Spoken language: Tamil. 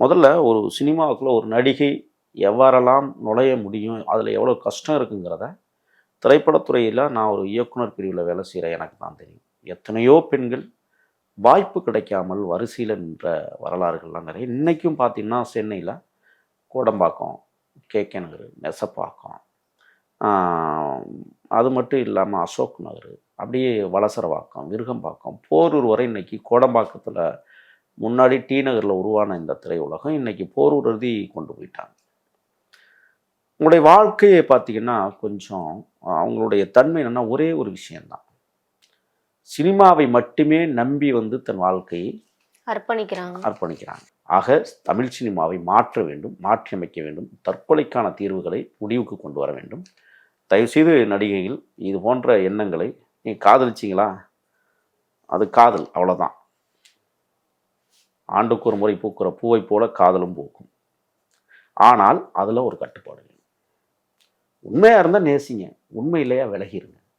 முதல்ல ஒரு சினிமாவுக்குள்ள ஒரு நடிகை எவ்வாறெல்லாம் நுழைய முடியும், அதில் எவ்வளோ கஷ்டம் இருக்குங்கிறத திரைப்படத்துறையில் நான் ஒரு இயக்குனர் பிரிவில் வேலை செய்கிறேன், எனக்கு தான் தெரியும். எத்தனையோ பெண்கள் வாய்ப்பு கிடைக்காமல் வரிசையில் நின்ற வரலாறுகள்லாம் நிறைய. இன்றைக்கும் பார்த்தீங்கன்னா சென்னையில் கோடம்பாக்கம், கேகே நகர், நெசப்பாக்கம், அது மட்டும் இல்லாமல் அசோக் நகர், அப்படியே வலசரவாக்கம், விருகம்பாக்கம், போரூர் வரை இன்றைக்கி கோடம்பாக்கத்தில் முன்னாடி டி நகரில் உருவான இந்த திரையுலகம் இன்றைக்கி போரூர் எழுதி கொண்டு போயிட்டாங்க. உங்களுடைய வாழ்க்கையை பார்த்தீங்கன்னா கொஞ்சம் அவங்களுடைய தன்மை என்னென்னா ஒரே ஒரு விஷயந்தான், சினிமாவை மட்டுமே நம்பி தன் வாழ்க்கையை அர்ப்பணிக்கிறாங்க. ஆக தமிழ் சினிமாவை மாற்ற வேண்டும், மாற்றி அமைக்க வேண்டும், தற்கொலைக்கான தீர்வுகளை முடிவுக்கு கொண்டு வர வேண்டும். தயவுசெய்து நடிகைகள் இது போன்ற எண்ணங்களை, நீங்கள் காதலிச்சிங்களா, அது காதல், அவ்வளோதான். ஆண்டுக்கு ஒரு முறை பூக்கிற பூவை போல காதலும் பூக்கும். ஆனால் அதில் ஒரு கட்டுப்பாடு. உண்மையாக இருந்தால் நேசிங்க, உண்மை இல்லையா விலகிருங்க.